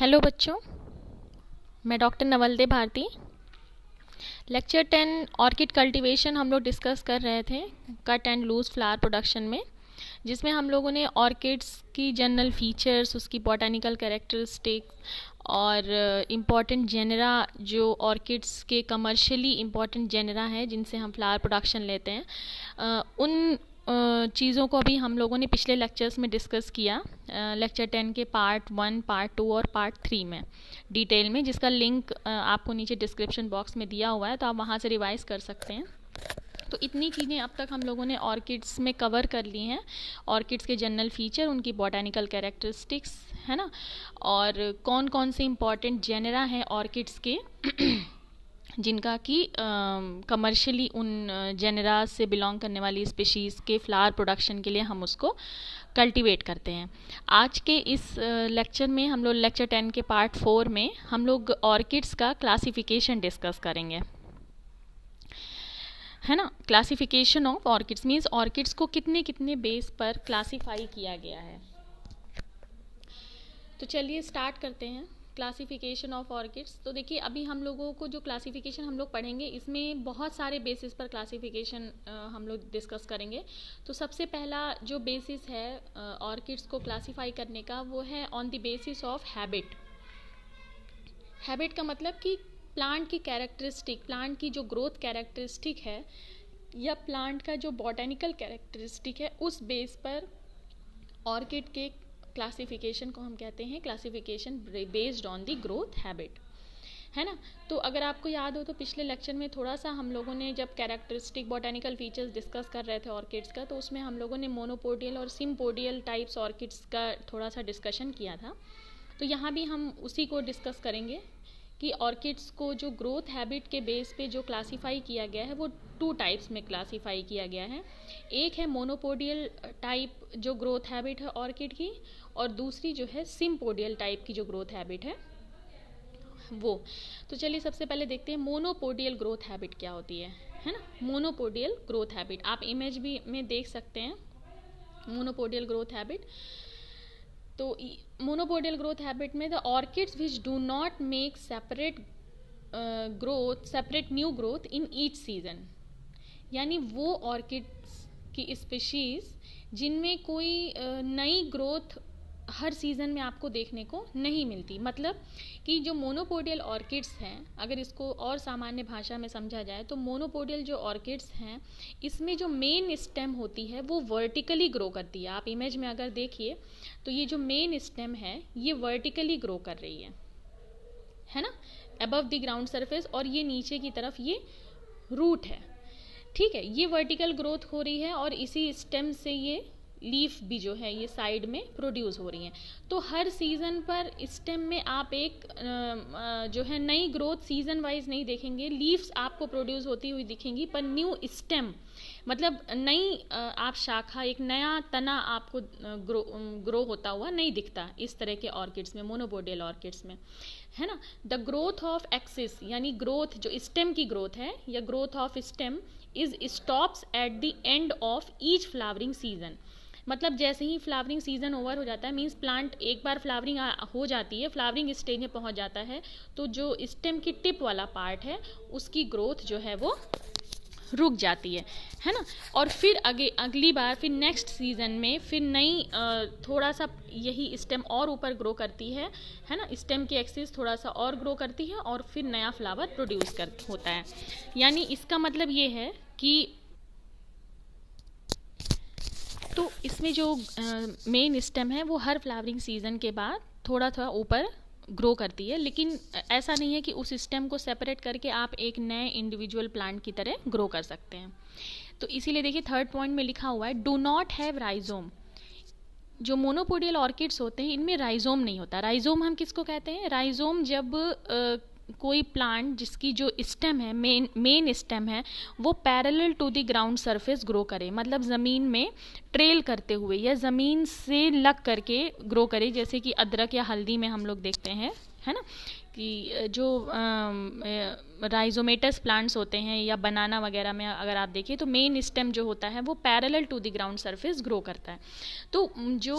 Hello बच्चों, मैं doctor Navalde Bharti. Lecture 10 orchid cultivation हम लोग डिस्कस कर रहे थे cut and loose flower production में, जिसमें हम लोगों ने ऑर्किड्स की जनरल फीचर्स, उसकी बॉटनिकल कैरेक्टरिस्टिक और इम्पॉर्टेंट जेनरा, जो ऑर्किड्स के कमर्शियली इम्पॉर्टेंट जेनरा हैं जिनसे हम फ्लावर प्रोडक्शन लेते हैं, उन चीज़ों को अभी हम लोगों ने पिछले लेक्चर्स में डिस्कस किया, लेक्चर 10 के पार्ट 1, पार्ट 2 और पार्ट 3 में डिटेल में, जिसका लिंक आपको नीचे डिस्क्रिप्शन बॉक्स में दिया हुआ है, तो आप वहाँ से रिवाइज कर सकते हैं। तो इतनी चीज़ें अब तक हम लोगों ने ऑर्किड्स में कवर कर ली हैं। ऑर्किड्स के जनरल फीचर, उनकी बॉटनिकल कैरेक्टरिस्टिक्स, है ना, और कौन कौन से इम्पॉर्टेंट जेनरा हैं ऑर्किड्स के जिनका कि कमर्शियली उन जेनरा से बिलोंग करने वाली स्पीशीज़ के फ्लावर प्रोडक्शन के लिए हम उसको कल्टीवेट करते हैं। आज के इस लेक्चर में हम लोग लेक्चर 10 के पार्ट 4 में हम लोग ऑर्किड्स का क्लासिफिकेशन डिस्कस करेंगे, है ना। Classification of orchids means orchids को कितने कितने बेस पर क्लासीफाई किया गया है। तो चलिए स्टार्ट करते हैं क्लासिफिकेशन ऑफ ऑर्किड्स। तो देखिए, अभी हम लोगों को जो क्लासिफिकेशन हम लोग पढ़ेंगे, इसमें बहुत सारे बेसिस पर क्लासिफिकेशन हम लोग डिस्कस करेंगे। तो सबसे पहला जो बेसिस है ऑर्किड्स को क्लासीफाई करने का, वो है on the basis of habit. Habit का मतलब कि प्लांट की कैरेक्टरिस्टिक, प्लांट की जो ग्रोथ कैरेक्टरिस्टिक है या प्लांट का जो बॉटनिकल कैरेक्टरिस्टिक है, उस बेस पर ऑर्किड के क्लासिफिकेशन को हम कहते हैं classification based on the growth habit, है ना। तो अगर आपको याद हो तो पिछले लेक्चर में थोड़ा सा हम लोगों ने जब कैरेक्टरिस्टिक बॉटनिकल फीचर्स डिस्कस कर रहे थे ऑर्किड्स का, तो उसमें हम लोगों ने मोनोपोडियल और सिम्पोडियल टाइप्स ऑर्किड्स का थोड़ा सा डिस्कशन किया था। तो यहाँ भी हम उसी को डिस्कस करेंगे कि ऑर्किड्स को जो ग्रोथ हैबिट के बेस पे जो क्लासीफाई किया गया है, वो 2 टाइप्स में क्लासीफाई किया गया है। एक है मोनोपोडियल टाइप जो ग्रोथ हैबिट है ऑर्किड की, और दूसरी जो है सिम्पोडियल टाइप की जो ग्रोथ हैबिट है वो। तो चलिए सबसे पहले देखते हैं मोनोपोडियल ग्रोथ हैबिट क्या होती है ना। मोनोपोडियल ग्रोथ हैबिट आप इमेज भी में देख सकते हैं, मोनोपोडियल ग्रोथ हैबिट। तो मोनोपोडियल ग्रोथ हैबिट में the orchids which do not make separate growth, separate new growth in each season, यानी वो ऑर्किड्स की स्पीशीज जिनमें कोई नई ग्रोथ हर सीज़न में आपको देखने को नहीं मिलती। मतलब कि जो मोनोपोडियल ऑर्किड्स हैं, अगर इसको और सामान्य भाषा में समझा जाए तो मोनोपोडियल जो ऑर्किड्स हैं, इसमें जो मेन स्टेम होती है वो वर्टिकली ग्रो करती है। आप इमेज में अगर देखिए तो ये जो मेन स्टेम है ये वर्टिकली ग्रो कर रही है ना, अबव द ग्राउंड सरफेस, और ये नीचे की तरफ ये रूट है, ठीक है। ये वर्टिकल ग्रोथ हो रही है और इसी स्टेम से ये लीफ भी जो है ये साइड में प्रोड्यूस हो रही हैं। तो हर सीज़न पर स्टेम में आप एक जो है नई ग्रोथ सीज़न वाइज नहीं देखेंगे। लीव्स आपको प्रोड्यूस होती हुई दिखेंगी, पर न्यू स्टेम मतलब नई आप शाखा, एक नया तना आपको ग्रो होता हुआ नहीं दिखता इस तरह के ऑर्किड्स में, मोनोपोडियल ऑर्किड्स में, है ना। द ग्रोथ ऑफ एक्सिस, यानी ग्रोथ जो स्टेम की ग्रोथ है या growth of stem is stops at the end of each flowering season. मतलब जैसे ही फ्लावरिंग सीजन ओवर हो जाता है, मीन्स प्लांट एक बार फ्लावरिंग हो जाती है, फ्लावरिंग स्टेज में पहुंच जाता है, तो जो स्टेम की टिप वाला पार्ट है उसकी ग्रोथ जो है वो रुक जाती है ना। और फिर अगली बार फिर नेक्स्ट सीजन में फिर नई थोड़ा सा यही स्टेम और ऊपर ग्रो करती है ना, स्टेम की एक्सिस थोड़ा सा और ग्रो करती है और फिर नया फ्लावर प्रोड्यूस होता है। यानी इसका मतलब ये है कि तो इसमें जो मेन स्टेम है वो हर फ्लावरिंग सीजन के बाद थोड़ा थोड़ा ऊपर ग्रो करती है, लेकिन ऐसा नहीं है कि उस स्टेम को सेपरेट करके आप एक नए इंडिविजुअल प्लांट की तरह ग्रो कर सकते हैं। तो इसीलिए देखिए थर्ड पॉइंट में लिखा हुआ है डू नॉट हैव राइजोम। जो मोनोपोडियल ऑर्किड्स होते हैं इनमें राइजोम नहीं होता। राइजोम हम किसको कहते हैं? राइजोम जब कोई प्लांट जिसकी जो स्टेम है, मेन स्टेम है, वो parallel to the ground surface grow करे, मतलब ज़मीन में ट्रेल करते हुए या ज़मीन से लग करके ग्रो करे, जैसे कि अदरक या हल्दी में हम लोग देखते हैं है ना, कि जो राइजोमेटस प्लांट्स होते हैं या बनाना वगैरह में अगर आप देखिए तो मेन स्टेम जो होता है वो parallel to the ground surface grow करता है। तो जो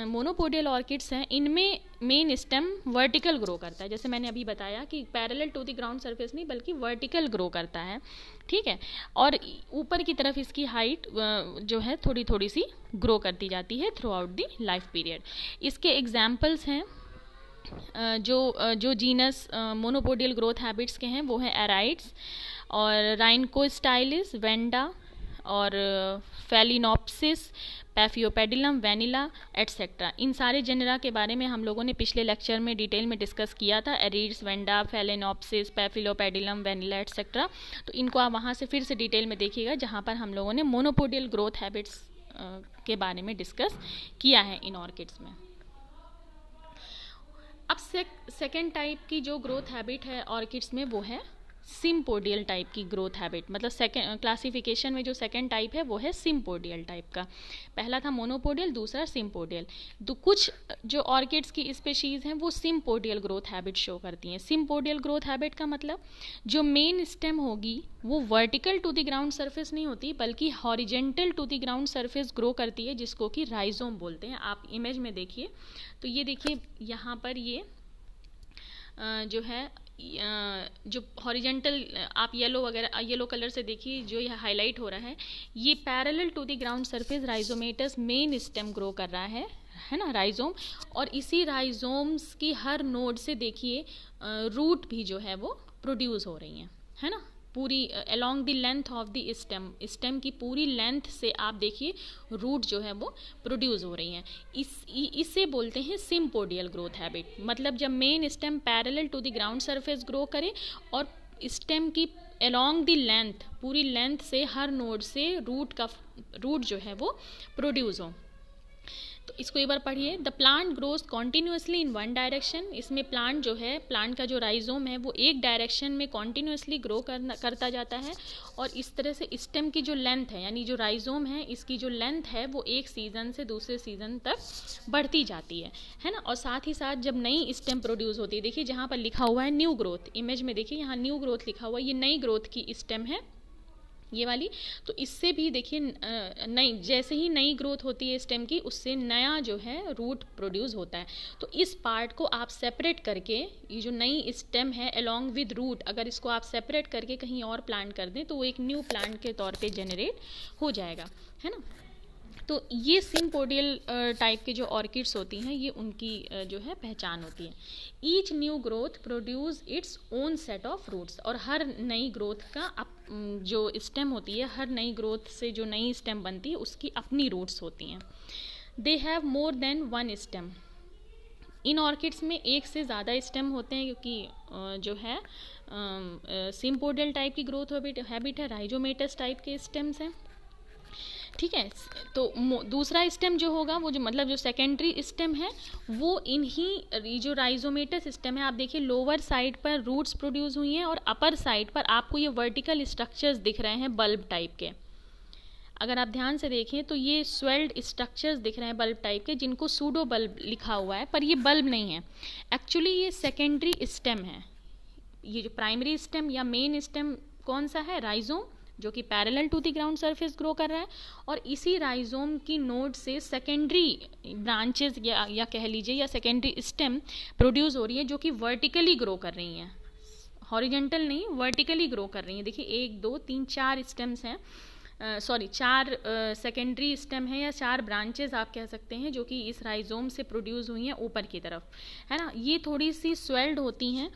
मोनोपोडियल ऑर्किड्स हैं इनमें मेन स्टेम वर्टिकल ग्रो करता है, जैसे मैंने अभी बताया कि parallel to the ground surface नहीं बल्कि वर्टिकल ग्रो करता है, ठीक है। और ऊपर की तरफ इसकी हाइट जो है थोड़ी थोड़ी सी ग्रो करती जाती है through out the life period. इसके एग्जाम्पल्स हैं जो जीनस मोनोपोडियल ग्रोथ हैबिट्स के हैं वो हैं एराइड्स और राइनकोस्टाइलिस, वेंडा और फेलिनोप्सिस, पैफियोपेडिलम, वेनिला एटसेट्रा। इन सारे जेनरा के बारे में हम लोगों ने पिछले लेक्चर में डिटेल में डिस्कस किया था, एरिड्स, वेंडा, फेलिनोप्सिस, पैफिलोपेडिलम, वेनिला एटसेट्रा। तो इनको आप वहाँ से फिर से डिटेल में देखिएगा जहाँ पर हम लोगों ने मोनोपोडियल ग्रोथ हैबिट्स के बारे में डिस्कस किया है इन ऑर्किड्स में। अब सेकेंड टाइप की जो ग्रोथ हैबिट है ऑर्किड्स में वो है सिम्पोडियल टाइप की ग्रोथ हैबिट। मतलब सेकेंड क्लासिफिकेशन में जो सेकेंड टाइप है वो है सिम्पोडियल टाइप का। पहला था मोनोपोडियल, दूसरा सिम्पोडियल। तो कुछ जो ऑर्किड्स की स्पेशीज़ हैं वो सिम्पोडियल ग्रोथ हैबिट शो करती हैं। सिम्पोडियल ग्रोथ हैबिट का मतलब जो मेन स्टेम होगी वो vertical to the ground surface नहीं होती बल्कि horizontal to the ground surface grow करती है, जिसको कि राइजोम बोलते हैं। आप इमेज में देखिए तो ये देखिए यहाँ पर ये जो है जो हॉरिजेंटल आप येलो कलर से देखिए जो यह हाईलाइट हो रहा है ये parallel to the ground surface rhizomatous main stem grow कर रहा है ना, राइजोम। और इसी राइजोम्स की हर नोड से देखिए रूट भी जो है वो प्रोड्यूस हो रही हैं, है ना, पूरी along the length of the stem की पूरी लेंथ से आप देखिए रूट जो है वो प्रोड्यूस हो रही हैं। इससे बोलते हैं सिम्पोडियल ग्रोथ हैबिट। मतलब जब main stem parallel to the ground surface grow करे और स्टेम की अलोंग द लेंथ पूरी लेंथ से हर नोड से रूट जो है वो प्रोड्यूस हो। तो इसको एक बार पढ़िए। The plant grows continuously in one direction. इसमें प्लांट जो है, प्लांट का जो राइजोम है वो एक डायरेक्शन में कॉन्टिन्यूसली ग्रो करता जाता है और इस तरह से स्टेम की जो लेंथ है यानी जो राइजोम है इसकी जो लेंथ है वो एक सीजन से दूसरे सीजन तक बढ़ती जाती है ना। और साथ ही साथ जब नई स्टेम प्रोड्यूस होती है, देखिए जहाँ पर लिखा हुआ है न्यू ग्रोथ, इमेज में देखिए यहाँ न्यू ग्रोथ लिखा हुआ है, ये नई ग्रोथ की स्टेम है ये वाली। तो इससे भी देखिए नई जैसे ही नई ग्रोथ होती है स्टेम की उससे नया जो है रूट प्रोड्यूस होता है। तो इस पार्ट को आप सेपरेट करके ये जो नई स्टेम है अलोंग विद रूट अगर इसको आप सेपरेट करके कहीं और प्लांट कर दें तो वो एक न्यू प्लांट के तौर पे जनरेट हो जाएगा, है ना। तो ये सिम्पोडियल टाइप के जो ऑर्किड्स होती हैं ये उनकी जो है पहचान होती है। Each new growth produce its own set of roots. और हर नई ग्रोथ का जो स्टेम होती है, हर नई ग्रोथ से जो नई स्टेम बनती है उसकी अपनी रूट्स होती हैं। They have more than one stem. In orchids में एक से ज़्यादा स्टेम होते हैं क्योंकि जो है सिम्पोडियल टाइप की ग्रोथ हैबिट है, राइजोमेटस टाइप के स्टेम्स हैं, ठीक है। तो दूसरा स्टेम जो होगा वो जो मतलब जो सेकेंडरी स्टेम है वो इन्हीं जो राइजोमेटस स्टेम है आप देखिए लोअर साइड पर रूट्स प्रोड्यूस हुई हैं और अपर साइड पर आपको ये वर्टिकल स्ट्रक्चर्स दिख रहे हैं बल्ब टाइप के। अगर आप ध्यान से देखें तो ये स्वेल्ड स्ट्रक्चर्स दिख रहे हैं बल्ब टाइप के जिनको सूडो बल्ब लिखा हुआ है, पर ये बल्ब नहीं है, एक्चुअली ये सेकेंडरी स्टेम है। ये जो प्राइमरी स्टेम या मेन स्टेम कौन सा है, राइजोम, जो कि parallel to the ground surface grow कर रहा है और इसी राइजोम की नोड से सेकेंडरी ब्रांचेस या कह लीजिए या सेकेंडरी स्टेम प्रोड्यूस हो रही है जो कि वर्टिकली ग्रो कर रही हैं, हॉरिजेंटल नहीं वर्टिकली ग्रो कर रही हैं। देखिए 1 2 3 4 स्टेम्स हैं, चार सेकेंडरी स्टेम है या 4 ब्रांचेस आप कह सकते हैं जो कि इस राइजोम से प्रोड्यूस हुई हैं ऊपर की तरफ, है ना। ये थोड़ी सी स्वेल्ड होती हैं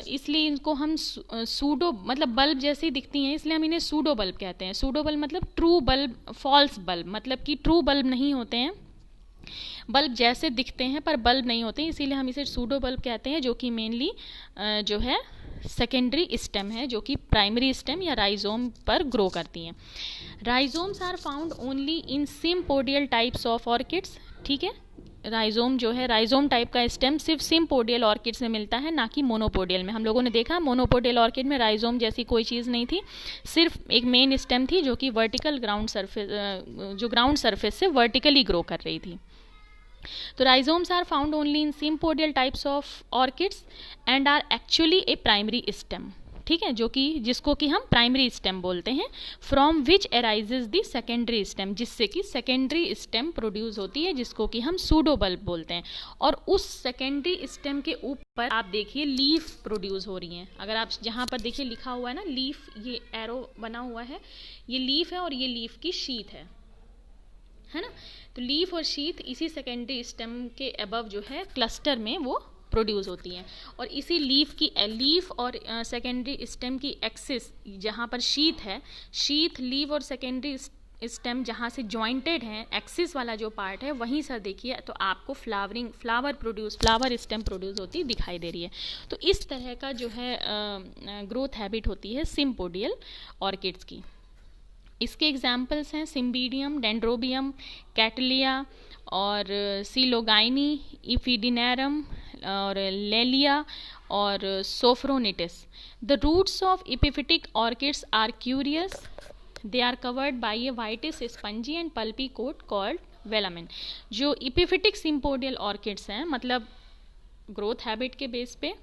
इसलिए इनको हम सूडो मतलब बल्ब जैसी दिखती हैं इसलिए हम इन्हें सूडो बल्ब कहते हैं। सूडो बल्ब मतलब ट्रू बल्ब, फॉल्स बल्ब मतलब कि ट्रू बल्ब नहीं होते हैं, बल्ब जैसे दिखते हैं पर बल्ब नहीं होते हैं, इसीलिए हम इसे सूडो बल्ब कहते हैं जो कि मेनली जो है सेकेंडरी स्टेम है जो कि प्राइमरी स्टेम या राइजोम पर ग्रो करती हैं। Rhizomes are found only in sympodial types of orchids, ठीक है। राइजोम जो है राइजोम टाइप का स्टेम सिर्फ सिम्पोडियल ऑर्किड्स में मिलता है, ना कि मोनोपोडियल में। हम लोगों ने देखा मोनोपोडियल ऑर्किड में राइजोम जैसी कोई चीज़ नहीं थी, सिर्फ एक मेन स्टेम थी जो कि वर्टिकल ग्राउंड सरफेस जो ग्राउंड सरफेस से वर्टिकली ग्रो कर रही थी। तो rhizomes are found only in sympodial types of orchids and are actually a primary stem, ठीक है, जो कि जिसको कि हम प्राइमरी स्टेम बोलते हैं, from which arises the secondary stem, जिससे कि सेकेंडरी स्टेम प्रोड्यूस होती है, जिसको कि हम सूडोबल्ब बोलते हैं। और उस सेकेंडरी स्टेम के ऊपर आप देखिए लीफ प्रोड्यूस हो रही हैं। अगर आप जहाँ पर देखिए लिखा हुआ है ना लीफ, ये एरो बना हुआ है, ये लीफ है और ये लीफ की शीथ है ना। तो लीफ और शीथ इसी सेकेंडरी स्टेम के अबव जो है क्लस्टर में वो प्रोड्यूस होती हैं। और इसी लीफ और सेकेंडरी स्टेम की एक्सिस जहाँ पर शीथ है, शीथ लीफ और सेकेंडरी स्टेम जहाँ से जॉइंटेड हैं, एक्सिस वाला जो पार्ट है वहीं से देखिए तो आपको फ्लावर स्टेम प्रोड्यूस होती दिखाई दे रही है। तो इस तरह का जो है ग्रोथ हैबिट होती है सिम्पोडियल ऑर्किड्स की। इसके एग्जाम्पल्स हैं सिम्बीडियम, डेंड्रोबियम, कैटलिया और सीलोगाइनी, इफिडिनेरम और लेलिया और Sophronitis. The roots of epiphytic orchids are curious, they are covered by a whitish spongy and pulpy coat called velamen. जो एपिफिटिक सिम्पोडियल ऑर्किड्स हैं, मतलब ग्रोथ हैबिट के बेस पे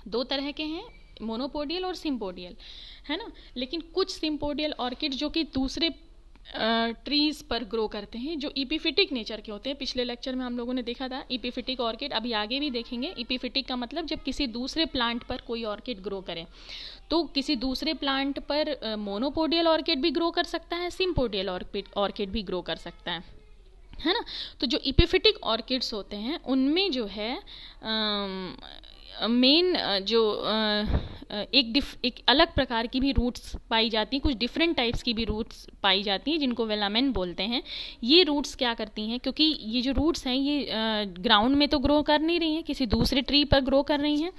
दो तरह के हैं, मोनोपोडियल और सिम्पोडियल, है ना। लेकिन कुछ सिम्पोडियल ऑर्किड जो कि दूसरे ट्रीज पर ग्रो करते हैं, जो इपिफिटिक नेचर के होते हैं। पिछले लेक्चर में हम लोगों ने देखा था इपिफिटिक ऑर्किड, अभी आगे भी देखेंगे। इपिफिटिक का मतलब जब किसी दूसरे प्लांट पर कोई ऑर्किड ग्रो करे, तो किसी दूसरे प्लांट पर मोनोपोडियल ऑर्किड भी ग्रो कर सकता है, सिम्पोडियल ऑर्किड भी ग्रो कर सकता है ना। तो जो इपिफिटिक ऑर्किड्स होते हैं उनमें जो है मेन जो एक अलग प्रकार की भी रूट्स पाई जाती हैं, कुछ डिफरेंट टाइप्स की भी रूट्स पाई जाती हैं जिनको वेलामेन बोलते हैं। ये रूट्स क्या करती हैं, क्योंकि ये जो रूट्स हैं ये ग्राउंड में तो ग्रो कर नहीं रही हैं, किसी दूसरे ट्री पर ग्रो कर रही हैं।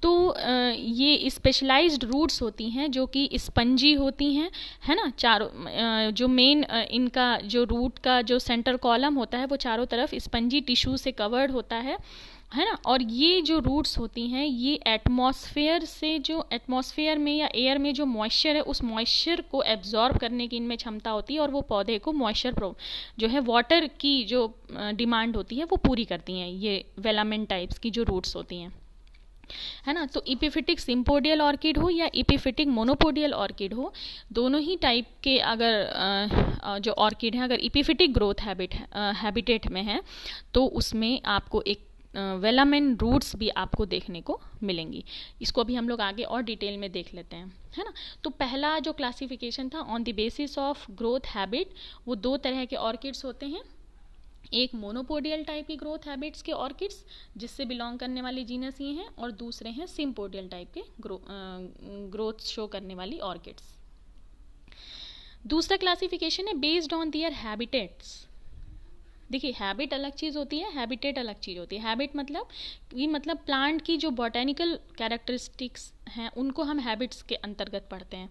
तो ये स्पेशलाइज्ड रूट्स होती हैं जो कि स्पंजी होती हैं, है ना। चारों जो मेन इनका जो रूट का जो सेंटर कॉलम होता है वो चारों तरफ स्पंजी टिश्यू से कवर्ड होता है ना। और ये जो रूट्स होती हैं ये एटमॉस्फेयर से, जो एटमॉस्फेयर में या एयर में जो मॉइस्चर है उस मॉइस्चर को एब्जॉर्ब करने की इनमें क्षमता होती है, और वो पौधे को मॉइस्चर जो है वाटर की जो डिमांड होती है वो पूरी करती हैं, ये वेलामेन टाइप्स की जो रूट्स होती हैं, है ना। तो इपिफिटिक सिम्पोडियल ऑर्किड हो या इपिफिटिक मोनोपोडियल ऑर्किड हो, दोनों ही टाइप के अगर जो ऑर्किड हैं अगर इपिफिटिक ग्रोथ हैबिटेट में है तो उसमें आपको एक वेलामेन रूट्स भी आपको देखने को मिलेंगी। इसको भी हम लोग आगे और डिटेल में देख लेते हैं, है ना। तो पहला जो क्लासिफिकेशन था on the basis of growth habit, वो दो तरह के ऑर्किड्स होते हैं। एक मोनोपोडियल टाइप की ग्रोथ हैबिट्स के ऑर्किड्स जिससे बिलोंग करने वाली जीनस ये हैं, और दूसरे हैं सिम्पोडियल टाइप के ग्रोथ शो करने वाली ऑर्किड्स। दूसरा क्लासिफिकेशन है बेस्ड ऑन दियर हैबिटेट्स। देखिए हैबिट अलग चीज़ होती है, हैबिटेट अलग चीज़ होती है। हैबिट मतलब प्लांट की जो बॉटेनिकल कैरेक्टरिस्टिक्स हैं उनको हम हैबिट्स के अंतर्गत पढ़ते हैं।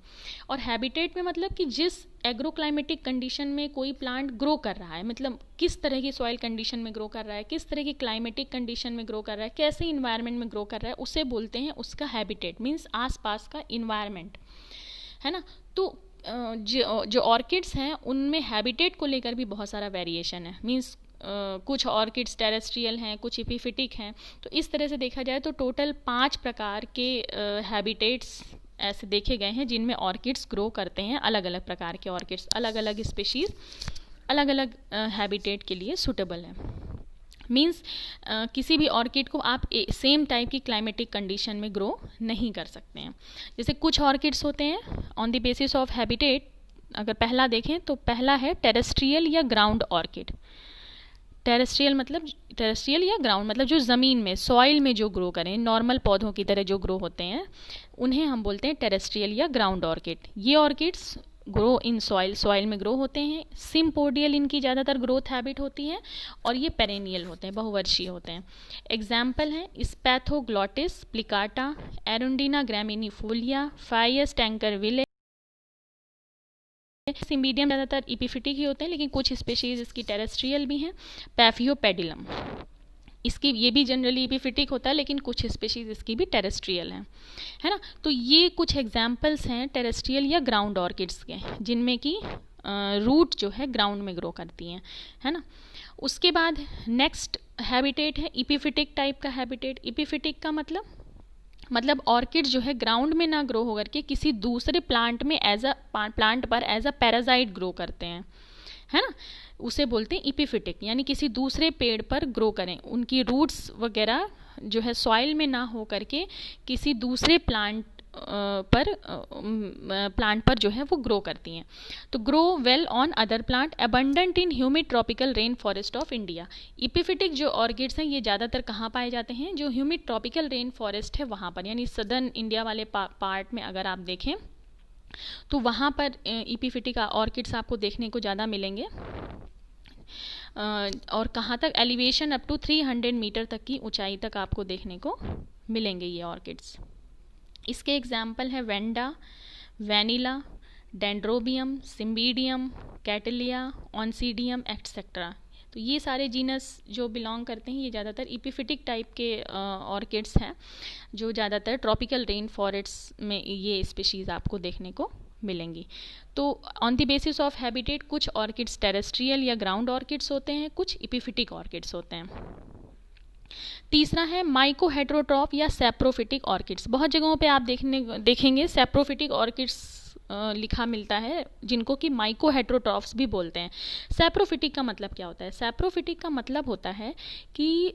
और हैबिटेट में मतलब कि जिस एग्रोक्लाइमेटिक कंडीशन में कोई प्लांट ग्रो कर रहा है, मतलब किस तरह की सॉइल कंडीशन में ग्रो कर रहा है, किस तरह की क्लाइमेटिक कंडीशन में ग्रो कर रहा है, कैसे इन्वायरमेंट में ग्रो कर रहा है, उसे बोलते हैं उसका हैबिटेट, मीन्स आसपास का इन्वायरमेंट, है ना। तो जो ऑर्किड्स हैं उनमें हैबिटेट को लेकर भी बहुत सारा वेरिएशन है, मीन्स कुछ ऑर्किड्स टेरेस्ट्रियल हैं, कुछ एपिफिटिक हैं। तो इस तरह से देखा जाए तो टोटल 5 प्रकार के हैबिटेट्स ऐसे देखे गए हैं जिनमें ऑर्किड्स ग्रो करते हैं। अलग अलग प्रकार के ऑर्किड्स, अलग अलग स्पीशीज अलग अलग हैबिटेट के लिए सूटेबल हैं। मीन्स किसी भी ऑर्किड को आप सेम टाइप की क्लाइमेटिक कंडीशन में ग्रो नहीं कर सकते हैं। जैसे कुछ ऑर्किड्स होते हैं on the basis of habitat, अगर पहला देखें तो पहला है टेरेस्ट्रियल या ग्राउंड ऑर्किड। टेरेस्ट्रियल या ग्राउंड मतलब जो ज़मीन में, सॉइल में जो ग्रो करें, नॉर्मल पौधों की तरह जो ग्रो होते हैं उन्हें हम बोलते हैं टेरेस्ट्रियल या ग्राउंड ऑर्किड। ये ऑर्किड्स ग्रो इन सॉइल में ग्रो होते हैं। सिम्पोडियल इनकी ज़्यादातर ग्रोथ हैबिट होती है और ये पेरेनियल होते हैं, बहुवर्षीय होते हैं। एग्जाम्पल हैं स्पैथोग्लॉटिस प्लिकाटा, एरुंडिना ग्रामिनिफोलिया, फाइयस टैंकरविले। सिम्बीडियम ज़्यादातर इपिफिटिक ही होते हैं लेकिन कुछ स्पेशीज इसकी टेरेस्ट्रियल भी हैं। पैफियोपेडिलम इसकी ये भी जनरली इपिफिटिक होता है लेकिन कुछ स्पेशीज इसकी भी टेरेस्ट्रियल हैं, है ना। तो ये कुछ एग्जाम्पल्स हैं टेरेस्ट्रियल या ग्राउंड ऑर्किड्स के जिनमें कि रूट जो है ग्राउंड में ग्रो करती हैं, है ना। उसके बाद नेक्स्ट हैबिटेट है इपीफिटिक टाइप का हैबिटेट। इपीफिटिक का मतलब ऑर्किड जो है ग्राउंड में ना ग्रो होकर के किसी दूसरे प्लांट में प्लांट पर एज अ पैरासाइट ग्रो करते हैं, है ना, उसे बोलते हैं इपीफिटिक। यानी किसी दूसरे पेड़ पर ग्रो करें, उनकी रूट्स वगैरह जो है सॉइल में ना हो करके किसी दूसरे प्लांट पर जो है वो ग्रो करती हैं। तो grow well on other plant abundant in humid tropical rain forest of India. Epiphytic जो ऑर्किड्स हैं ये ज़्यादातर कहाँ पाए जाते हैं, जो ह्यूमिड ट्रॉपिकल रेन फॉरेस्ट है वहाँ पर, यानी सदर्न इंडिया वाले पार्ट में अगर आप देखें तो वहाँ पर इपीफिटिक ऑर्किड्स आपको देखने को ज़्यादा मिलेंगे। और कहाँ तक, एलिवेशन अप टू 300 मीटर तक की ऊंचाई तक आपको देखने को मिलेंगे ये ऑर्किड्स। इसके एग्जाम्पल है Vanda, Vanilla, Dendrobium, Cymbidium, Cattleya, Oncidium etcetera. तो ये सारे जीनस जो बिलोंग करते हैं ये ज़्यादातर इपीफिटिक टाइप के ऑर्किड्स हैं, जो ज़्यादातर ट्रॉपिकल रेन फॉरेस्ट में ये स्पीशीज़ आपको देखने को मिलेंगी। तो on the basis of habitat कुछ ऑर्किड्स टेरेस्ट्रियल या ग्राउंड ऑर्किड्स होते हैं, कुछ इपीफिटिक ऑर्किड्स होते हैं। तीसरा है माइको हेट्रोट्रॉफ या सैप्रोफिटिक ऑर्किड्स। बहुत जगहों पे आप देखेंगे सैप्रोफिटिक ऑर्किड्स लिखा मिलता है, जिनको कि माइको हेट्रोट्रॉफ्स भी बोलते हैं। सैप्रोफिटिक का मतलब क्या होता है? सैप्रोफिटिक का मतलब होता है कि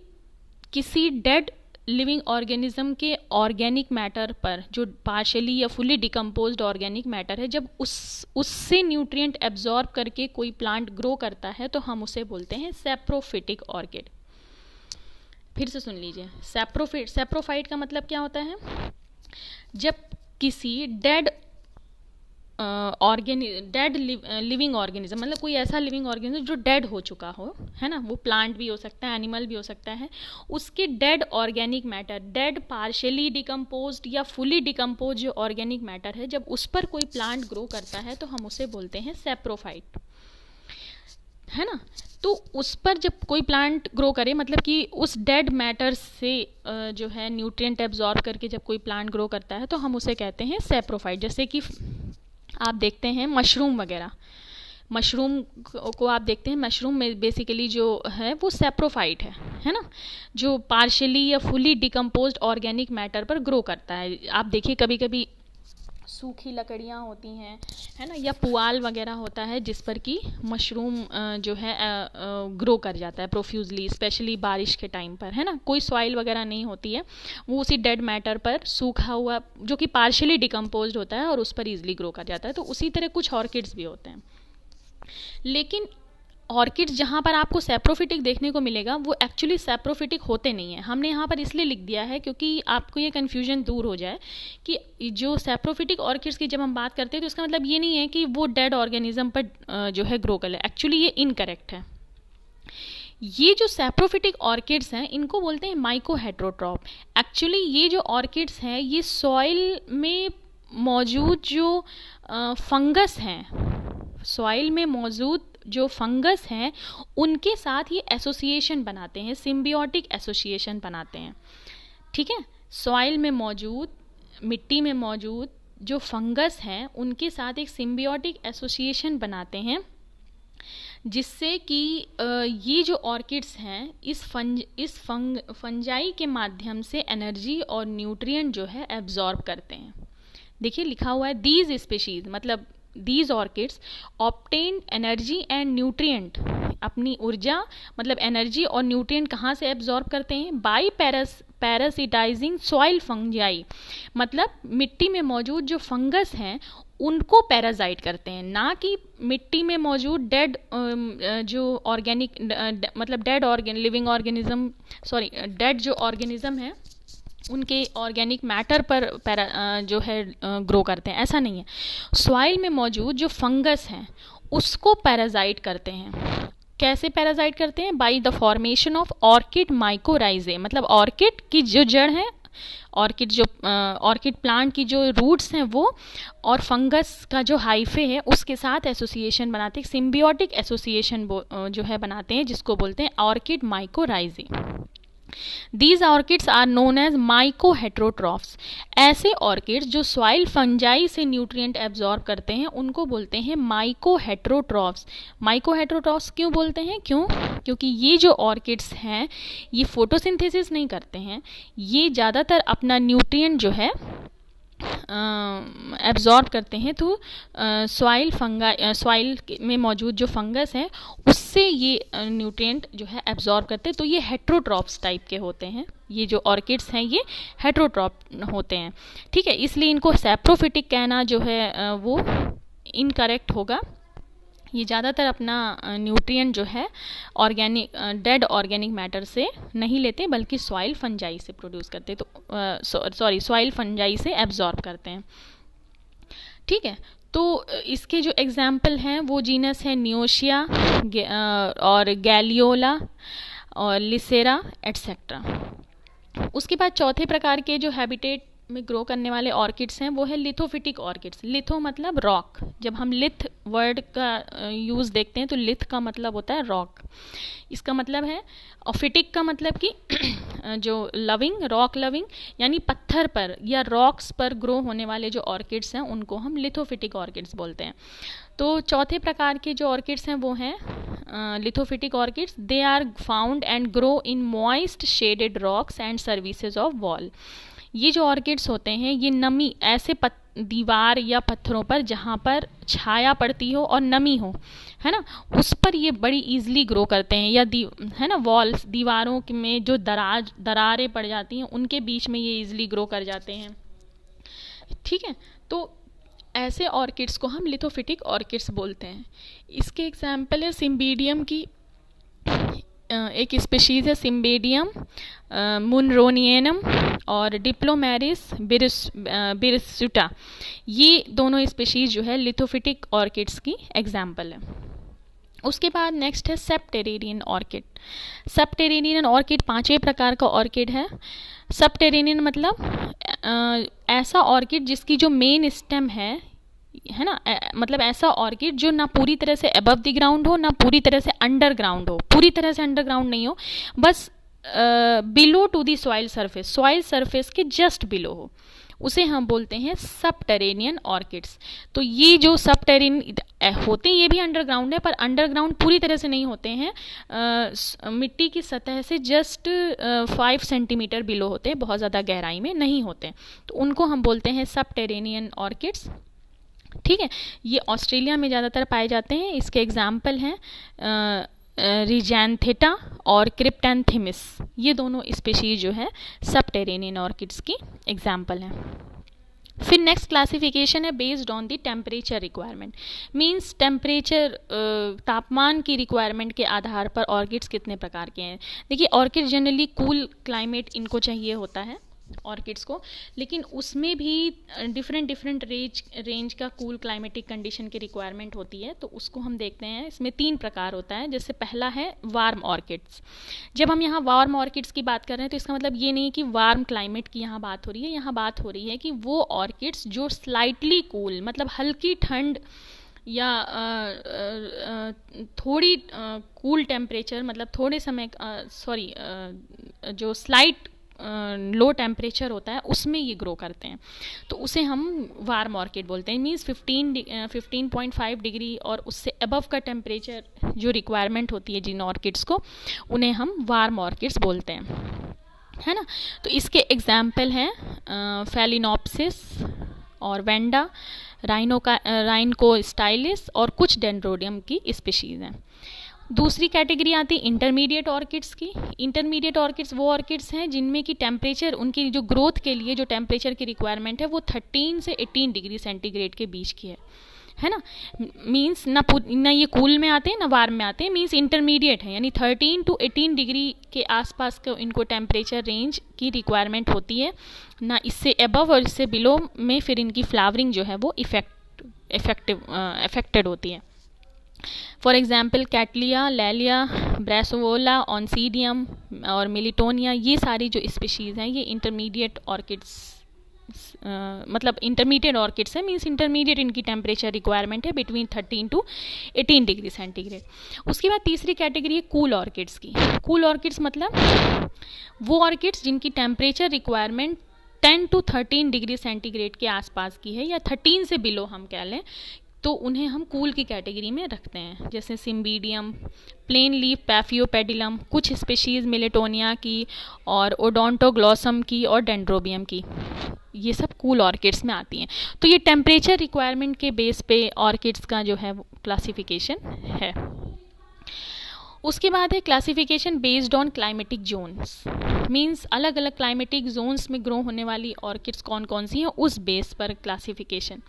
किसी डेड लिविंग ऑर्गेनिज्म के ऑर्गेनिक मैटर पर, जो पार्शियली या फुली डिकम्पोज्ड ऑर्गेनिक मैटर है, जब उससे न्यूट्रिएंट एब्जॉर्ब करके कोई प्लांट ग्रो करता है तो हम उसे बोलते हैं सैप्रोफिटिक ऑर्किड। फिर से सुन लीजिए, सैप्रोफाइट का मतलब क्या होता है? जब किसी डेड लिविंग ऑर्गेनिज्म, मतलब कोई ऐसा लिविंग ऑर्गेनिज्म जो डेड हो चुका हो, है ना, वो प्लांट भी हो सकता है, एनिमल भी हो सकता है, उसके dead organic matter, dead partially decomposed या फुली डिकम्पोज जो ऑर्गेनिक मैटर है, जब उस पर कोई प्लांट ग्रो करता है तो हम उसे बोलते हैं सैप्रोफाइट, है ना। तो उस पर जब कोई प्लांट ग्रो करे, मतलब कि उस डेड मैटर से जो है न्यूट्रिएंट एब्जॉर्ब करके जब कोई प्लांट ग्रो करता है तो हम उसे कहते हैं सैप्रोफाइट। जैसे कि आप देखते हैं मशरूम वगैरह, मशरूम को आप देखते हैं, मशरूम में बेसिकली जो है वो सैप्रोफाइट है ना, जो पार्शियली या फुली डिकम्पोज्ड ऑर्गेनिक मैटर पर ग्रो करता है। आप देखिए कभी कभी सूखी लकड़ियाँ होती हैं, है ना, या पुआल वगैरह होता है जिस पर कि मशरूम जो है ग्रो कर जाता है प्रोफ्यूजली, स्पेशली बारिश के टाइम पर, है ना, कोई सॉइल वगैरह नहीं होती है, वो उसी डेड मैटर पर सूखा हुआ जो कि पार्शियली डिकम्पोज्ड होता है और उस पर ईजिली ग्रो कर जाता है। तो उसी तरह कुछ ऑर्किड्स भी होते हैं। लेकिन ऑर्किड्स जहाँ पर आपको सैप्रोफिटिक देखने को मिलेगा वो एक्चुअली सैप्रोफिटिक होते नहीं है। हमने यहाँ पर इसलिए लिख दिया है क्योंकि आपको ये कन्फ्यूजन दूर हो जाए कि जो सैप्रोफिटिक ऑर्किड्स की जब हम बात करते हैं तो इसका मतलब ये नहीं है कि वो डेड ऑर्गेनिज्म पर जो है ग्रो कर ले। एक्चुअली ये इनकरेक्ट है। ये जो सैप्रोफिटिक ऑर्किड्स हैं इनको बोलते हैं माइको हेट्रोट्रॉप। एक्चुअली ये जो ऑर्किड्स हैं ये सॉइल में मौजूद जो फंगस हैं, सॉइल में मौजूद जो फंगस हैं उनके साथ ये एसोसिएशन बनाते हैं, सिम्बियोटिक एसोसिएशन बनाते हैं। ठीक है, सॉइल में मौजूद, मिट्टी में मौजूद जो फंगस हैं उनके साथ एक सिम्बियोटिक एसोसिएशन बनाते हैं, जिससे कि ये जो ऑर्किड्स हैं इस फंजाई के माध्यम से एनर्जी और न्यूट्रिएंट जो है एब्जॉर्ब करते हैं। देखिए लिखा हुआ है दीज स्पीशीज, मतलब these orchids obtain energy and nutrient, अपनी ऊर्जा मतलब एनर्जी और न्यूट्रिएंट कहाँ से एब्जॉर्ब करते हैं? बाई पैरासिटाइजिंग सॉइल फंजाई, मतलब मिट्टी में मौजूद जो फंगस हैं उनको पैरासाइट करते हैं, ना कि मिट्टी में मौजूद डेड जो ऑर्गेनिक मतलब dead living organism, sorry dead जो ऑर्गेनिज्म है उनके ऑर्गेनिक मैटर पर जो है ग्रो करते हैं। ऐसा नहीं है, सॉइल में मौजूद जो फंगस हैं उसको पैरासाइट करते हैं। कैसे पैरासाइट करते हैं? By the formation of orchid mycorrhizae, मतलब ऑर्किड की जो जड़ है, ऑर्किड प्लांट की जो रूट्स हैं वो और फंगस का जो हाइफे है उसके साथ एसोसिएशन बनाते हैं, सिम्बियोटिक एसोसिएशन जो है बनाते हैं, जिसको बोलते हैं orchid mycorrhizae. These orchids are known as mycoheterotrophs. ऐसे ऑर्किड्स जो सॉइल फंजाई से न्यूट्रिएंट एब्जॉर्ब करते हैं उनको बोलते हैं माइकोहेट्रोट्रॉफ्स। माइकोहेट्रोट्रॉफ्स क्यों बोलते हैं? क्योंकि ये जो ऑर्किड्स हैं ये फोटोसिंथेसिस नहीं करते हैं, ये ज़्यादातर अपना न्यूट्रिएंट जो है एब्जॉर्ब करते हैं तो सॉइल में मौजूद जो फंगस है उससे ये न्यूट्रिएंट जो है एब्जॉर्ब करते हैं। तो ये हेट्रोट्रॉप्स टाइप के होते हैं, ये जो ऑर्किड्स हैं ये हेट्रोट्रॉप होते हैं। ठीक है, इसलिए इनको सैप्रोफिटिक कहना जो है वो इनकरेक्ट होगा। ये ज़्यादातर अपना न्यूट्रिएंट जो है ऑर्गेनिक डेड ऑर्गेनिक मैटर से नहीं लेते बल्कि सॉइल फंजाई से प्रोड्यूस करते हैं, तो सॉइल फंजाई से एब्जॉर्ब करते हैं। ठीक है, तो इसके जो एग्जाम्पल हैं वो जीनस है नियोशिया और गैलियोला और लिसेरा एट्सेट्रा। उसके बाद चौथे प्रकार के जो हैबिटेट में ग्रो करने वाले ऑर्किड्स हैं वो है लिथोफिटिक ऑर्किड्स। लिथो मतलब रॉक, जब हम लिथ वर्ड का यूज़ देखते हैं तो लिथ का मतलब होता है रॉक, इसका मतलब है। और फिटिक का मतलब कि जो लविंग, रॉक लविंग, यानी पत्थर पर या रॉक्स पर ग्रो होने वाले जो ऑर्किड्स हैं उनको हम लिथोफिटिक ऑर्किड्स बोलते हैं। तो चौथे प्रकार के जो ऑर्किड्स हैं वो हैं lithophytic orchids. They are found and grow in moist shaded rocks and crevices of wall. ये जो ऑर्किड्स होते हैं ये नमी ऐसे दीवार या पत्थरों पर जहाँ पर छाया पड़ती हो और नमी हो, है ना, उस पर ये बड़ी इजीली ग्रो करते हैं। या है ना, वॉल्स, दीवारों में जो दरारें पड़ जाती हैं उनके बीच में ये इजीली ग्रो कर जाते हैं। ठीक है, तो ऐसे ऑर्किड्स को हम लिथोफिटिक ऑर्किड्स बोलते हैं। इसके एग्जाम्पल है सिम्बीडियम की एक स्पीशीज़ है सिम्बेडियम मुनरोनियनम और डिप्लोमेरिस बिरसुटा। ये दोनों स्पीशीज़ जो है लिथोफिटिक ऑर्किड्स की एग्जाम्पल है। उसके बाद नेक्स्ट है सबटेरेनियन ऑर्किड। सबटेरेनियन ऑर्किड पांचवें प्रकार का ऑर्किड है। सबटेरेनियन मतलब ऐसा ऑर्किड जिसकी जो मेन स्टेम है ना, मतलब ऐसा ऑर्किड जो ना पूरी तरह से अबव द ग्राउंड हो ना पूरी तरह से अंडरग्राउंड हो। पूरी तरह से अंडरग्राउंड नहीं हो, बस below to the soil surface के जस्ट बिलो हो, उसे हम बोलते हैं सबटेरेनियन ऑर्किड्स। तो ये जो सबटेरेनियन होते हैं ये भी अंडरग्राउंड है, पर अंडरग्राउंड पूरी तरह से नहीं होते हैं, मिट्टी की सतह से जस्ट 5 सेंटीमीटर बिलो होते हैं, बहुत ज़्यादा गहराई में नहीं होते, तो उनको हम बोलते हैं सबटेरेनियन ऑर्किड्स। ठीक है, ये ऑस्ट्रेलिया में ज़्यादातर पाए जाते हैं। इसके एग्जाम्पल हैं रिजैंथेटा और क्रिप्टैंथेमिस। ये दोनों स्पीशीज जो है सबटेरेनियन ऑर्किड्स की एग्जाम्पल हैं। फिर नेक्स्ट क्लासिफिकेशन है based on the temperature requirement. Means temperature, तापमान की रिक्वायरमेंट के आधार पर ऑर्किड्स कितने प्रकार के हैं। देखिए, ऑर्किड जनरली कूल क्लाइमेट इनको चाहिए होता है ऑर्किड्स को, लेकिन उसमें भी डिफरेंट रेंज का कूल क्लाइमेटिक कंडीशन की रिक्वायरमेंट होती है। तो उसको हम देखते हैं, इसमें 3 प्रकार होता है। जैसे पहला है वार्म ऑर्किड्स। जब हम यहाँ वार्म ऑर्किड्स की बात कर रहे हैं तो इसका मतलब ये नहीं कि वार्म क्लाइमेट की यहाँ बात हो रही है, यहाँ बात हो रही है कि वो ऑर्किड्स जो स्लाइटली कूल, मतलब हल्की ठंड या थोड़ी कूल टेम्परेचर, मतलब थोड़े समय जो स्लाइट लो टेम्परेचर होता है उसमें ये ग्रो करते हैं, तो उसे हम वार्म ऑर्किड बोलते हैं। मीन्स 15.5 डिग्री और उससे अबव का टेम्परेचर जो रिक्वायरमेंट होती है जिन ऑर्किड्स को, उन्हें हम वार्म ऑर्किड्स बोलते हैं, है ना। तो इसके एग्जाम्पल हैं फेलिनोप्सिस और वेंडा, राइनको स्टाइलिस और कुछ डेंड्रोडियम की स्पीशीज़ हैं। दूसरी कैटेगरी आती है इंटरमीडिएट ऑर्किड्स की। इंटरमीडिएट ऑर्किड्स वो ऑर्किड्स हैं जिनमें की टेम्परेचर, उनकी जो ग्रोथ के लिए जो टेम्परेचर की रिक्वायरमेंट है वो 13 से 18 डिग्री सेंटीग्रेड के बीच की है ना। मींस ना ये कूल में आते हैं ना वार्म में आते हैं, मींस इंटरमीडिएट है, यानी 13 to 18 डिग्री के आसपास का इनको टेम्परेचर रेंज की रिक्वायरमेंट होती है, ना इससे अबव और इससे बिलो में फिर इनकी फ्लावरिंग जो है वो इफेक्टेड होती है। फॉर एग्जाम्पल कैटलिया, लैलिया, ब्रेसोवोला, ऑन्सीडियम और मिलिटोनिया, ये सारी जो स्पीशीज़ हैं ये इंटरमीडिएट ऑर्किड्स मतलब इंटरमीडिएट ऑर्किड्स है, मीन्स इंटरमीडिएट इनकी टेम्परेचर रिक्वायरमेंट है बिटवीन 13 to 18 डिग्री सेंटीग्रेड। उसके बाद तीसरी कैटेगरी है कूल ऑर्किड्स की। कूल ऑर्किड्स मतलब वो ऑर्किड्स जिनकी temperature requirement 10 to 13 degree centigrade के आसपास की है, या 13 से बिलो हम कह लें, तो उन्हें हम कूल की कैटेगरी में रखते हैं। जैसे सिम्बीडियम, प्लेन लीफ पैफियोपेडिलम, कुछ स्पीशीज़ मिलेटोनिया की और ओडोंटोग्लॉसम की और डेंड्रोबियम की, ये सब कूल ऑर्किड्स में आती हैं। तो ये टेम्परेचर रिक्वायरमेंट के बेस पे ऑर्किड्स का जो है क्लासिफिकेशन है। उसके बाद है classification based on climatic zones, means अलग अलग क्लाइमेटिक जोन्स में ग्रो होने वाली ऑर्किड्स कौन कौन सी हैं, उस बेस पर क्लासिफिकेशन।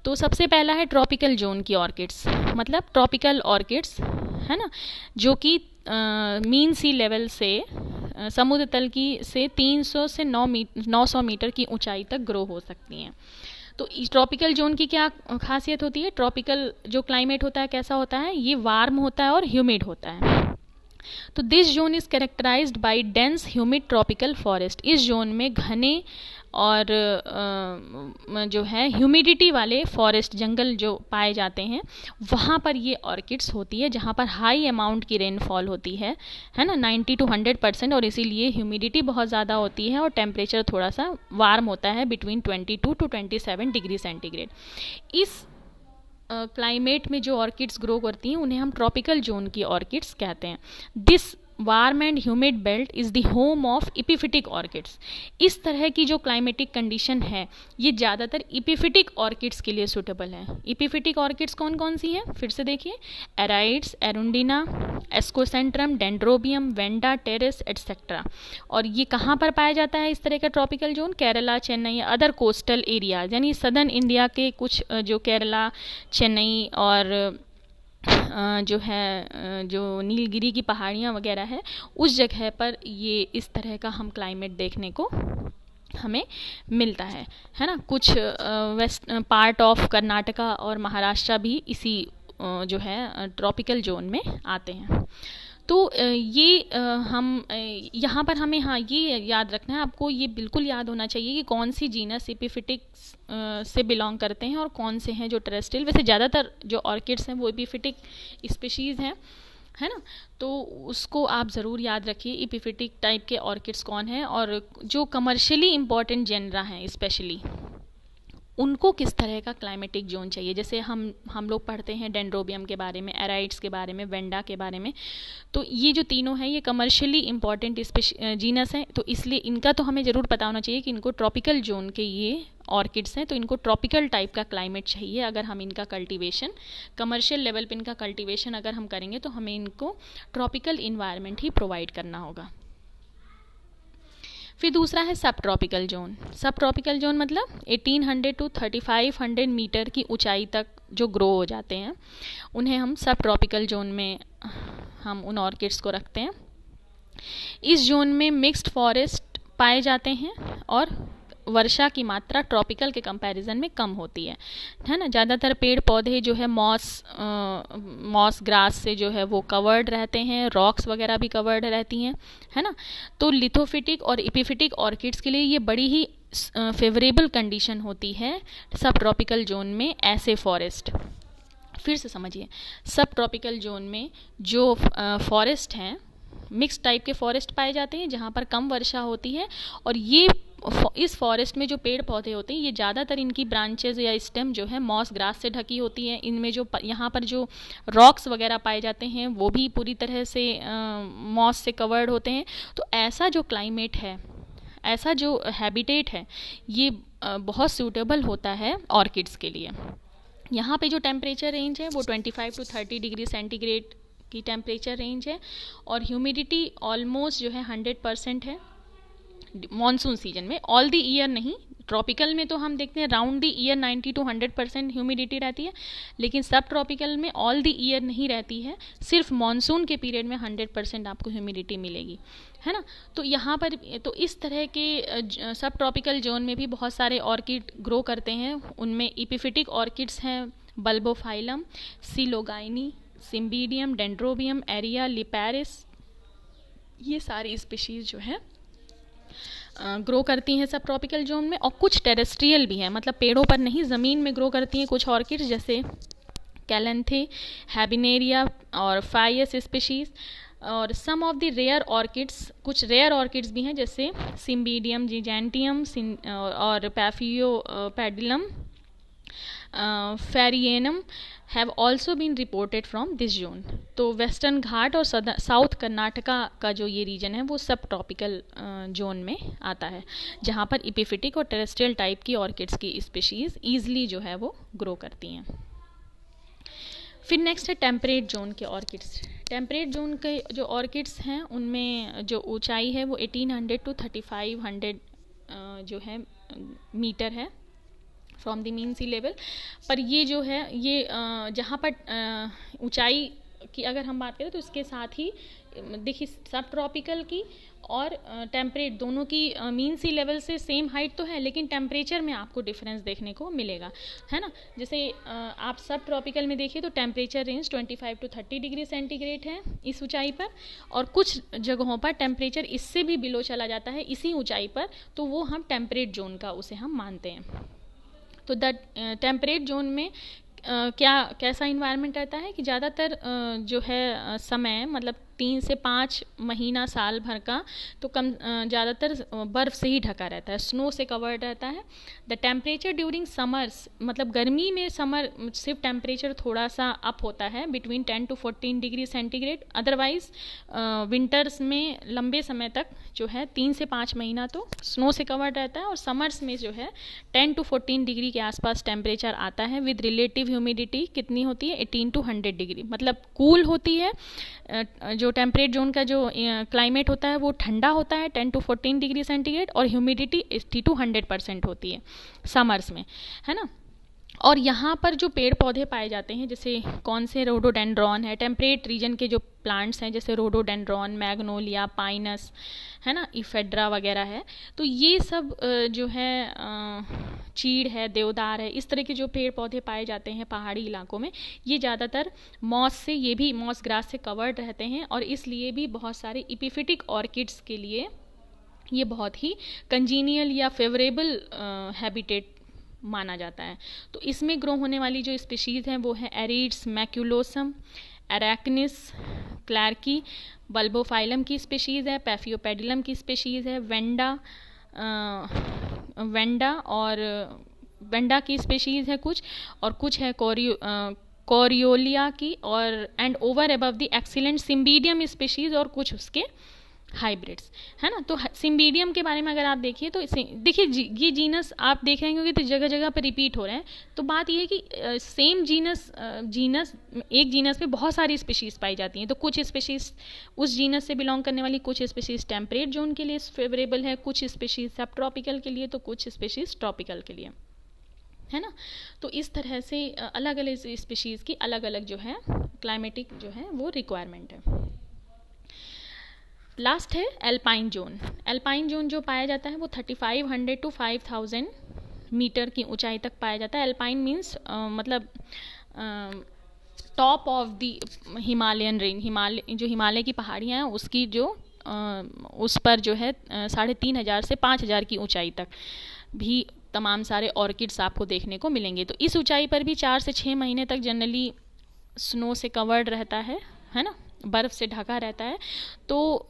तो सबसे पहला है ट्रॉपिकल जोन की ऑर्किड्स, मतलब ट्रॉपिकल ऑर्किड्स है ना, जो कि मीन सी लेवल से समुद्र तल की से 300 से 900 मीटर की ऊंचाई तक ग्रो हो सकती हैं। तो इस ट्रॉपिकल जोन की क्या खासियत होती है? ट्रॉपिकल जो क्लाइमेट होता है कैसा होता है? ये वार्म होता है और ह्यूमिड होता है। तो this zone is characterised by dense humid tropical forest. इस जोन में घने और जो है ह्यूमिडिटी वाले फॉरेस्ट, जंगल जो पाए जाते हैं, वहाँ पर ये ऑर्किड्स होती है, जहाँ पर हाई अमाउंट की रेनफॉल होती है ना, 90 to 100%, और इसीलिए ह्यूमिडिटी बहुत ज़्यादा होती है और टेम्परेचर थोड़ा सा वार्म होता है बिटवीन 22 to 27 डिग्री सेंटीग्रेड। इस क्लाइमेट में जो ऑर्किड्स ग्रो करती हैं उन्हें हम ट्रॉपिकल जोन की ऑर्किड्स कहते हैं। This warm and humid belt is the home of epiphytic orchids. इस तरह की जो क्लाइमेटिक कंडीशन है ये ज़्यादातर इपीफिटिक ऑर्किड्स के लिए सूटेबल है। इपीफिटिक ऑर्किड्स कौन कौन सी हैं? फिर से देखिए, एराइड्स, एरुंडिना, एस्कोसेंट्रम, डेंड्रोबियम, वेंडा, टेरेस एटसेट्रा। और ये कहाँ पर पाया जाता है इस तरह का tropical zone? Kerala, Chennai, other coastal areas, यानी सदर्न इंडिया के कुछ जो केरला, चेन्नई और जो है जो नीलगिरी की पहाड़ियाँ वगैरह है, उस जगह पर ये इस तरह का हम क्लाइमेट देखने को हमें मिलता है ना। कुछ वेस्ट पार्ट ऑफ कर्नाटका और महाराष्ट्र भी इसी जो है ट्रॉपिकल जोन में आते हैं। तो ये हम यहाँ पर हमें हाँ ये याद रखना है आपको, ये बिल्कुल याद होना चाहिए कि कौन सी जीनस एपिफिटिक से बिलोंग करते हैं और कौन से हैं जो टेरेस्ट्रियल। वैसे ज़्यादातर जो ऑर्किड्स हैं वो एपिफिटिक स्पीशीज़ हैं, है ना, तो उसको आप ज़रूर याद रखिए एपिफिटिक टाइप के ऑर्किड्स कौन हैं और जो कमर्शियली इम्पॉर्टेंट जेनरा हैं स्पेशली उनको किस तरह का क्लाइमेटिक जोन चाहिए। जैसे हम लोग पढ़ते हैं डेंड्रोबियम के बारे में, एराइड्स के बारे में, वेंडा के बारे में, तो ये जो तीनों हैं ये कमर्शियली इम्पॉर्टेंट जीनस हैं, तो इसलिए इनका तो हमें ज़रूर पता होना चाहिए कि इनको ट्रॉपिकल जोन के ये ऑर्किड्स हैं, तो इनको ट्रॉपिकल टाइप का क्लाइमेट चाहिए। अगर हम इनका कल्टीवेशन कमर्शियल लेवल पे इनका कल्टीवेशन अगर हम करेंगे तो हमें इनको ट्रॉपिकल इन्वायरमेंट ही प्रोवाइड करना होगा। फिर दूसरा है सब ट्रॉपिकल जोन। सब ट्रॉपिकल जोन मतलब 1800 to 3500 मीटर की ऊंचाई तक जो ग्रो हो जाते हैं उन्हें हम सब ट्रॉपिकल जोन में हम उन ऑर्किड्स को रखते हैं। इस जोन में मिक्स्ड फॉरेस्ट पाए जाते हैं और वर्षा की मात्रा ट्रॉपिकल के कंपैरिजन में कम होती है ना। ज़्यादातर पेड़ पौधे जो है मॉस ग्रास से जो है वो कवर्ड रहते हैं, रॉक्स वगैरह भी कवर्ड रहती हैं, है ना। तो लिथोफिटिक और एपिफिटिक ऑर्किड्स के लिए ये बड़ी ही फेवरेबल कंडीशन होती है सब ट्रॉपिकल जोन में ऐसे फॉरेस्ट। फिर से समझिए, सब ट्रॉपिकल जोन में जो फॉरेस्ट हैं मिक्स टाइप के फॉरेस्ट पाए जाते हैं जहाँ पर कम वर्षा होती है, और ये इस फॉरेस्ट में जो पेड़ पौधे होते हैं ये ज़्यादातर इनकी ब्रांचेज या स्टेम जो है मॉस ग्रास से ढकी होती है। इनमें जो यहाँ पर जो रॉक्स वगैरह पाए जाते हैं वो भी पूरी तरह से मॉस से कवर्ड होते हैं। तो ऐसा जो क्लाइमेट है, ऐसा जो हैबिटेट है, ये बहुत सूटेबल होता है ऑर्किड्स के लिए। यहाँ पे जो टेम्परेचर रेंज है वो 25 to 30 डिग्री सेंटीग्रेड की टेम्परेचर रेंज है और ह्यूमिडिटी ऑलमोस्ट जो है 100% है मॉनसून सीजन में। ऑल द ईयर नहीं, ट्रॉपिकल में तो हम देखते हैं round the year 90 to 100% humidity रहती है, लेकिन सब ट्रॉपिकल में ऑल द ईयर नहीं रहती है, सिर्फ मॉनसून के पीरियड में 100% आपको ह्यूमिडिटी मिलेगी, है ना। तो यहाँ पर तो इस तरह के सब ट्रॉपिकल जोन में भी बहुत सारे ऑर्किड ग्रो करते हैं। उनमें एपिफिटिक ऑर्किड्स हैं बल्बोफाइलम, सिलोगाइनी, सिम्बीडियम, डेंड्रोबियम, एरिया, लिपैरिस, ये सारी स्पीशीज़ जो है ग्रो करती हैं सब ट्रॉपिकल जोन में, और कुछ टेरेस्ट्रियल भी हैं, मतलब पेड़ों पर नहीं ज़मीन में ग्रो करती हैं कुछ ऑर्किड्स, जैसे कैलेंथे, हैबिनेरिया और फाइयस स्पीशीज़। और some of the rare orchids, कुछ रेयर ऑर्किड्स भी हैं जैसे सिम्बीडियम जिजेंटियम और Paphiopedilum fairrieanum have also been reported from this zone. तो वेस्टर्न घाट और साउथ कर्नाटका का जो ये रीजन है वो सब ट्रॉपिकल जोन में आता है, जहाँ पर इपिफिटिक और टेरेस्ट्रियल टाइप की ऑर्किड्स की स्पीशीज़ ईजिली जो है वो ग्रो करती हैं। फिर नेक्स्ट है टेम्परेट जोन के ऑर्किड्स। टेम्परेट जोन के जो ऑर्किड्स हैं उनमें जो ऊंचाई है वो 1800 to 3500 जो है मीटर है from the mean sea level. पर ये जो है ये जहाँ पर ऊंचाई की अगर हम बात करें तो इसके साथ ही देखिए सब ट्रॉपिकल की और टेम्परेट दोनों की मीन सी लेवल से सेम हाइट तो है, लेकिन टेम्परेचर में आपको डिफरेंस देखने को मिलेगा, है ना। जैसे आप सब ट्रॉपिकल में देखिए तो temperature range 25 to 30 degree centigrade है इस ऊंचाई पर, और कुछ जगहों पर टेम्परेचर इससे भी बिलो चला जाता है इसी ऊंचाई पर, तो वो हम टेम्परेट जोन का उसे हम मानते हैं। तो द टेम्परेट जोन में कैसा इन्वायरमेंट रहता है कि ज़्यादातर जो है समय मतलब 3 से 5 महीना साल भर का तो कम ज़्यादातर बर्फ़ से ही ढका रहता है, स्नो से कवर्ड रहता है। द टेम्परेचर ड्यूरिंग समर्स, मतलब गर्मी में समर सिर्फ टेम्परेचर थोड़ा सा अप होता है between 10 to 14 degree centigrade, otherwise winters में लंबे समय तक जो है 3 से 5 महीना तो स्नो से कवर्ड रहता है, और समर्स में जो है 10 to 14 डिग्री के आसपास टेम्परेचर आता है विद रिलेटिव ह्यूमिडिटी कितनी होती है 18 to 100 डिग्री, मतलब कूल होती है। जो टेम्परेट जोन का जो क्लाइमेट होता है वो ठंडा होता है 10 to 14 डिग्री सेंटीग्रेड, और ह्यूमिडिटी 80 to 100% होती है समर्स में, है ना। और यहाँ पर जो पेड़ पौधे पाए जाते हैं जैसे कौन से, रोडोडेंड्रॉन है, टेम्परेट रीजन के जो प्लांट्स हैं जैसे रोडोडेंड्रॉन, मैग्नोलिया, पाइनस, है ना, इफेड्रा वगैरह है। तो ये सब जो है चीड़ है, देवदार है, इस तरह के जो पेड़ पौधे पाए जाते हैं पहाड़ी इलाकों में, ये ज़्यादातर मॉस से, ये भी मॉस ग्रास से कवर्ड रहते हैं, और इसलिए भी बहुत सारे इपिफिटिक ऑर्किड्स के लिए ये बहुत ही कंजीनियल या फेवरेबल हैबिटेट माना जाता है। तो इसमें ग्रो होने वाली जो स्पीशीज़ हैं वो है एरिड्स मैक्यूलोसम, एरैक्निस, क्लैर्की, बल्बोफाइलम की स्पीशीज़ है, पैफियोपेडिलम की स्पीशीज़ है, वेंडा और वेंडा की स्पीशीज़ है कुछ, और कुछ है कोरियोलिया की, और and over above the excellent cymbidium species और कुछ उसके हाइब्रिड्स, है ना। तो सिम्बीडियम के बारे में अगर आप देखिए तो देखिए ये जीनस आप देख रहे होंगे तो जगह जगह पर रिपीट हो रहे हैं। तो बात ये है कि सेम जीनस एक जीनस में बहुत सारी स्पीशीज़ पाई जाती हैं, तो कुछ स्पीशीज़ उस जीनस से बिलोंग करने वाली, कुछ स्पीशीज़ टेम्परेट जोन के लिए फेवरेबल है, कुछ स्पीशीज़ सब ट्रॉपिकल के लिए, तो कुछ स्पीशीज़ ट्रॉपिकल के लिए, है ना। तो इस तरह से अलग अलग स्पीशीज़ की अलग अलग जो है क्लाइमेटिक जो है वो रिक्वायरमेंट है। लास्ट है एल्पाइन जोन। एल्पाइन जोन जो पाया जाता है वो 3500 to 5000 मीटर की ऊंचाई तक पाया जाता है। एल्पाइन मीन्स मतलब top of the Himalayan range, Himalaya की पहाड़ियाँ हैं उसकी जो उस पर जो है 3500 से 5000 की ऊंचाई तक भी तमाम सारे ऑर्किड्स आपको देखने को मिलेंगे। तो इस ऊंचाई पर भी 4 से 6 महीने तक जनरली स्नो से कवर्ड रहता है ना, बर्फ़ से ढका रहता है। तो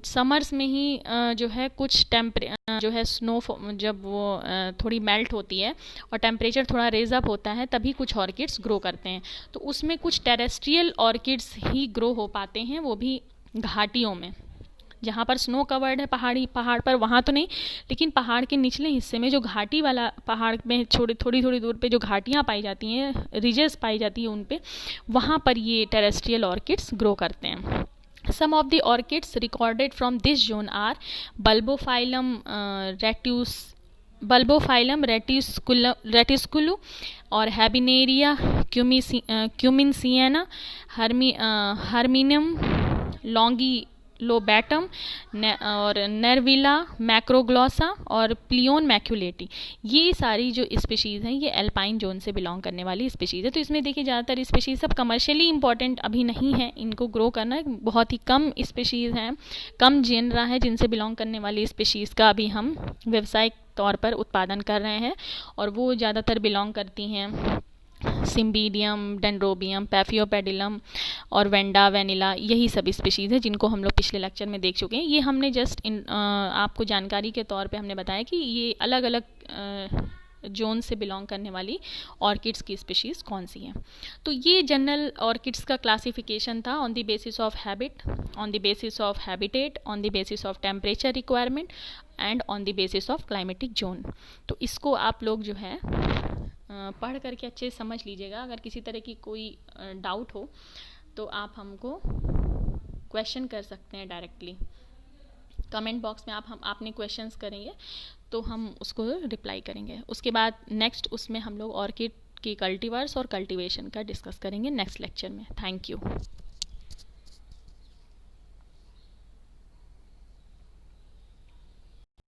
समर्स में ही जो है कुछ जो है स्नो जब वो थोड़ी मेल्ट होती है और टेम्परेचर थोड़ा रेज अप होता है तभी कुछ ऑर्किड्स ग्रो करते हैं। तो उसमें कुछ टेरेस्ट्रियल ऑर्किड्स ही ग्रो हो पाते हैं, वो भी घाटियों में, जहाँ पर स्नो कवर्ड है पहाड़ पर वहाँ तो नहीं, लेकिन पहाड़ के निचले हिस्से में जो घाटी वाला पहाड़ में थोड़ी दूर पे जो घाटियाँ पाई जाती हैं, रिजेस पाई जाती है उन पे, वहाँ पर ये टेरेस्ट्रियल ऑर्किड्स ग्रो करते हैं। Some of the orchids recorded from this zone are Bulbophyllum reticuli और Habenaria cuminsiana, Herminium लोबैटम और नेरविला मैक्रोग्लॉसा और प्लियोन मैक्यूलेटी, ये सारी जो स्पीशीज़ हैं ये एल्पाइन जोन से बिलोंग करने वाली स्पीशीज़ है। तो इसमें देखिए ज़्यादातर स्पीशीज़ सब कमर्शियली इंपॉर्टेंट अभी नहीं है, इनको ग्रो करना बहुत ही कम स्पीशीज़ हैं, कम जेनरा है जिनसे बिलोंग करने वाली स्पीशीज़ का अभी हम व्यावसायिक तौर पर उत्पादन कर रहे हैं, और वो ज़्यादातर बिलोंग करती हैं सिम्बीडियम, डेंड्रोबियम, पैफियोपेडिलम और वेंडा वेनिला, यही सब स्पीशीज़ है जिनको हम लोग पिछले लेक्चर में देख चुके हैं। ये हमने जस्ट आपको जानकारी के तौर पे हमने बताया कि ये अलग अलग जोन से बिलोंग करने वाली ऑर्किड्स की स्पीशीज़ कौन सी हैं। तो ये जनरल ऑर्किड्स का क्लासिफिकेशन था on the basis of habit, on the basis of habitat, on the basis of temperature requirement and on the basis of climatic zone. तो इसको आप लोग जो है पढ़ करके अच्छे से समझ लीजिएगा। अगर किसी तरह की कोई डाउट हो तो आप हमको क्वेश्चन कर सकते हैं डायरेक्टली कमेंट बॉक्स में। आपने क्वेश्चंस करेंगे तो हम उसको रिप्लाई करेंगे। उसके बाद नेक्स्ट उसमें हम लोग ऑर्किड की कल्टीवर्स और कल्टीवेशन का डिस्कस करेंगे नेक्स्ट लेक्चर में। Thank you.